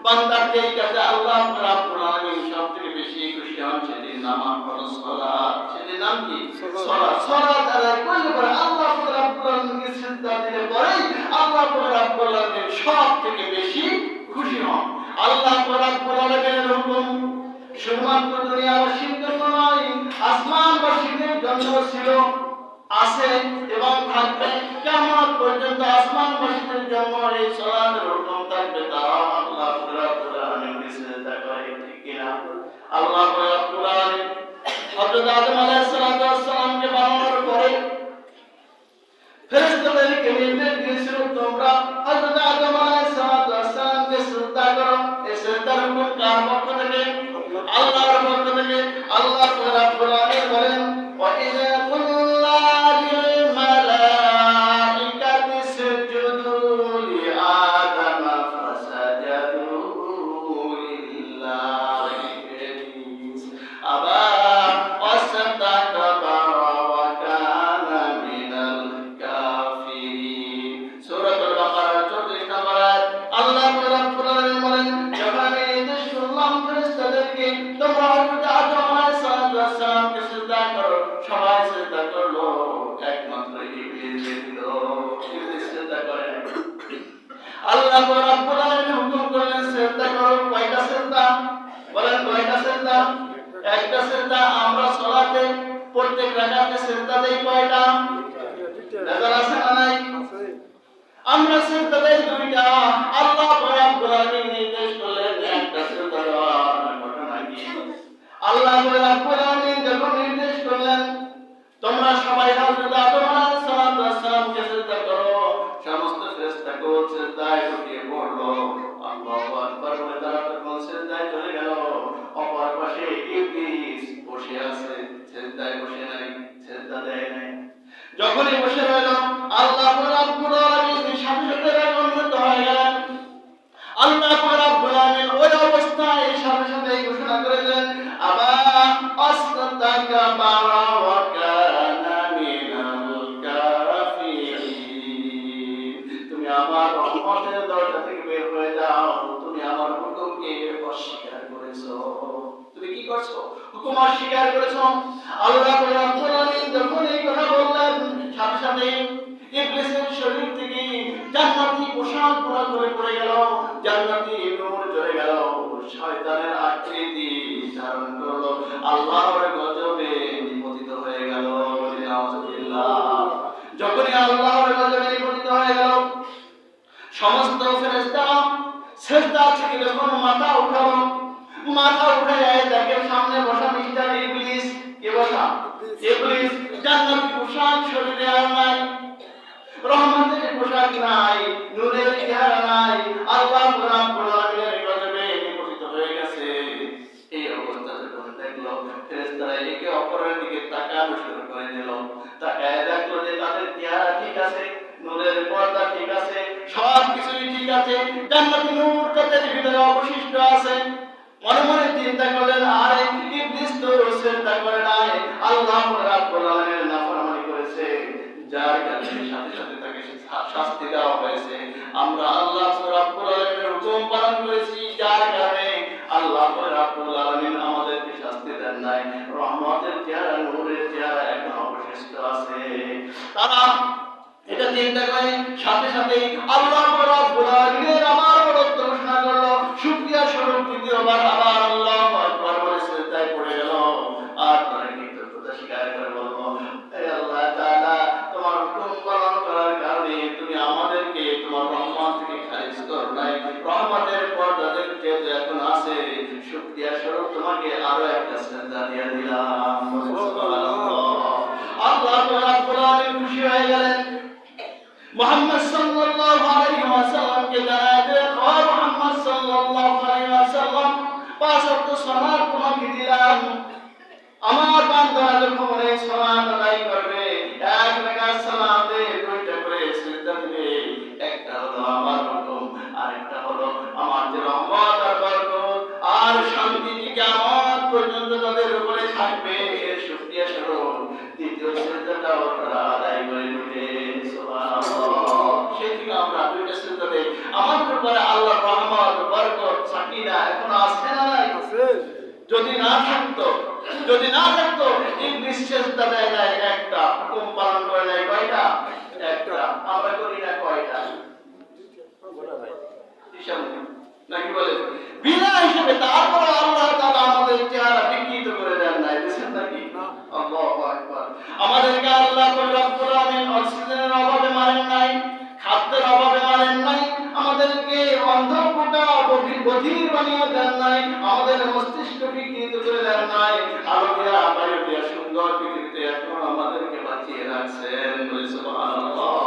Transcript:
বান্দার যেই কাজে আল্লাহ রাব্বুল আলামিন সবথেকে বেশি খুশি হন সেদিন নামাজ হলো সালাত। সেদিন নাম কি? সালাত। সালাত আদায় করলে পরে আল্লাহ রাব্বুল আলামিনকে সিজদা দিলে পরে আল্লাহ রাব্বুল আলামিন সবথেকে বেশি খুশি হন। আল্লাহ রাব্বুল আলামিনের হুকুম শুধুমাত্র দুনিয়াবাসীর জন্য নয়, আসমানবাসীদের জন্য ছিল, আছে এবং থাকবে কিয়ামত পর্যন্ত। আসমানবাসীদের জন্য এই সালাতের হুকুম থাকবে, তারা আল্লাহ রাব্বুল আলামিনকে সিজদা করে, ঠিক কি না? আল্লাহ রাব্বুল আলামিন হযরত আদম আলাইহিস সালামকে বানানোর পরে ফেরেশতাদেরকে নির্দেশ দিয়েছিল, তোমরা হযরত আদম আলাইহিস সালামকে সিজদা করো। এই সিজদার হুকুম কার পক্ষ থেকে? আল্লাহর পক্ষ থেকে। আল্লাহ রাব্বুল আলামিন বলেন, ওয়া ইযা কুল্লা লিল মালাইকাতি ইসজুদু লি আদামা ফাসাজাদু ইল্লা ইবলিস আবা ওয়াস্তাকবারা ওয়া কানা মিনাল কাফিরিন। সূরাতুল বাকারার 34 নম্বর আয়াত। আল্লাহ রাব্বুল আলামিন বলেন, যখন আমি নির্দেশ করলাম ফেরেশতাদেরকে তোমরা হযরত আদম আলাইহিস সালামকে সিজদা করো, সবাই সিজদা করলো, একমাত্র ইবলিস ব্যতীত। ইবলিস সিজদা করে না। আল্লাহ রাব্বুল আলামিন হুকুম করলেন সিজদা করো। কয়টা সিজদা? বলেন কয়টা সিজদা? একটা সিজদা। আমরা সালাতে প্রত্যেক রাকাতে সিজদা দেই কয়টা? নজর আছে না নাই? আমরা সিজদা দেই দুইটা। আল্লাহ রাব্বুল আলামিন নির্দেশ করলেন একটা সিজদা দেওয়ার। ঘটনা কি? আল্লাহ রাব্বুল আলামিন যখন নির্দেশ করলেন তোমরা সবাই হযরত আদম আলাইহিস সালামকে সিজদা করো, সমস্ত ফেরেশতাকেও সিজদায় ঢুকিয়ে পড়লো। আল্লাহু আকবার বলে তারা তখন সিজদায় চলে গেল। অপর পাশে ইবলিস বসে আছে, সিজদায় বসে নাই, সিজদা দেয় নাই। যখনই বসে রইল আল্লাহ রাব্বুল আলামিন সাথে সাথে রাগান্বিত হয়ে গেলেন। আল্লাহ রাব্বুল আলামিন ওই অবস্থায় সাথে সাথে ঘোষণা করে দিলেন, আবা আস্তাকবারা ওয়া কানা মিনাল কাফিরিন। তুমি আমার রহমতের দরজা থেকে বের হয়ে যাও, তুমি আমার হুকুমকে অস্বীকার করেছো। তুমি কি করছো? হুকুম অস্বীকার করেছো। আল্লাহ রাব্বুল আলামিন যখন এই কথা বললেন সাথে সাথে ইবলিসের শরীর থেকে জান্নাতি পোশাক পুরা করে পড়ে গেল, জান্নাতি নূর জ্বলে গেল, শয়তানের আকৃতি ধারণ করলো, আল্লাহর গজবে নিপতিত হয়ে গেল। নাউযুবিল্লাহ। যখনই আল্লাহর গজবে নিপতিত হয়ে গেল সমস্ত ফেরেশতারা সিজদা থেকে যখন মাথা উঠালো, মাথা উঠে দেখে সামনে বসা মিস্টার ইবলিস। কে বসা? ইবলিস। জান্নাতি পোশাক শরীরে আর নাই, রহমতের পোশাক নাই, নূরের চেহারা নাই, আল্লাহ রাব্বুল আলামিনের গজবে নিপতিত হয়ে গেছে। এই অবস্থা যখন দেখলো ফেরেশতারা একে অপরের দিকে তাকানো শুরু করে দিল। তাকায় দেখলো যে তাদের চেহারা ঠিক আছে, নূরের পর্দা ঠিক আছে, সব কিছুই ঠিক আছে, জান্নাতি নূর তাদের ভিতরে অবশিষ্ট আছে। মনে মনে চিন্তা করলেন, আরে ইবলিস তো সিজদা করে নাই, আল্লাহ রাব্বুল আলামিনের নাফরমানি করেছে, যার কারণে সাথে সাথে তাকে শাস্তি দেওয়া হয়েছে। আমরা আল্লাহ রাব্বুল আলামিনের হুকুম পালন করেছি, যার কারণে আল্লাহ রাব্বুল আলামিন আমাদেরকে শাস্তি দেন নাই। রহমতের চেহারা, নূরের চেহারা এখন অবশিষ্ট আছে। তারা এটা চিন্তা করে সাথে সাথে আল্লাহ রাব্বুল আলামিনের আবার বড়ত্ব ঘোষণা করলো। শুকরিয়া স্বরূপ দ্বিতীয়বার আবার আল্লাহু আকবার বলে সিজদায় পড়ে গেল। আর তারা কৃতজ্ঞতা স্বীকার করে বলল, হে আল্লাহ তাআলা, তোমার হুকুম পালন করার কারণে তুমি আমাদেরকে তোমার রহমত থেকে খারিজ করো নাই, রহমতের পর্দা যেহেতু এখন আছে, শুকরিয়া স্বরূপ তোমাকে আরো একটা সিজদা দিয়ে দিলাম। সুবহানাল্লাহ। আল্লাহ রাব্বুল আলামিন খুশি হয়ে গেলেন। মুহাম্মদ সাল্লাল্লাহু আলাইহি ওয়াসাল্লামকে জানালেন, ও মুহাম্মদ সাল্লাল্লাহু আলাইহি ওয়াসাল্লাম, পাঁচ ওয়াক্ত সালাত তোমাকে দিলাম। আমার বান্দারা যখন এই সালাত আদায় করবে, এক রাকাত সালাতে দুইটা করে সিজদা দিবে। একটা হলো আমার হুকুম, আরেকটা হলো আমার যে রহমত আর বরকত আর শান্তি কিয়ামত পর্যন্ত তাদের উপরে থাকবে, এর শুকরিয়া স্বরূপ দ্বিতীয় সিজদাটাও তারা আদায় করে নেবে। সুবহানাল্লাহ। সেই থেকে আমরা দুইটা সিজদা দেই, আমাদের উপরে আল্লাহর রহমত বরকত কিনা? এখন আছে না নাই? যদি না থাকতো, যদি না থাকতো, ইবলিস সেজদা দেয় নাই একটা, হুকুম পালন করে নাই কয়টা? একটা। আমরা করি না কয়টা? হিসাব নেই। নাকি বলে বিনা হিসেবে। তারপরে আল্লাহ তাআলা আমাদের চেহারা বিকৃত করে দেন নাই, বুঝছেন নাকি? আল্লাহু আকবার। আমাদেরকে আল্লাহ রব্বুল আলামিন অক্সিজেনের অভাবে মারেন নাই, খাদ্যের অভাবে মারেন নাই, আমাদেরকে অন্ধকূটা বধির বানিয়ে দেন নাই, আমাদের মস্তিষ্ক বিকৃত করে দেন নাই, আলো দিয়া বায়ু দিয়া সুন্দর পৃথিবীতে এখন আমাদেরকে বাঁচিয়ে রাখছেন। বলে সুবহানাল্লাহ।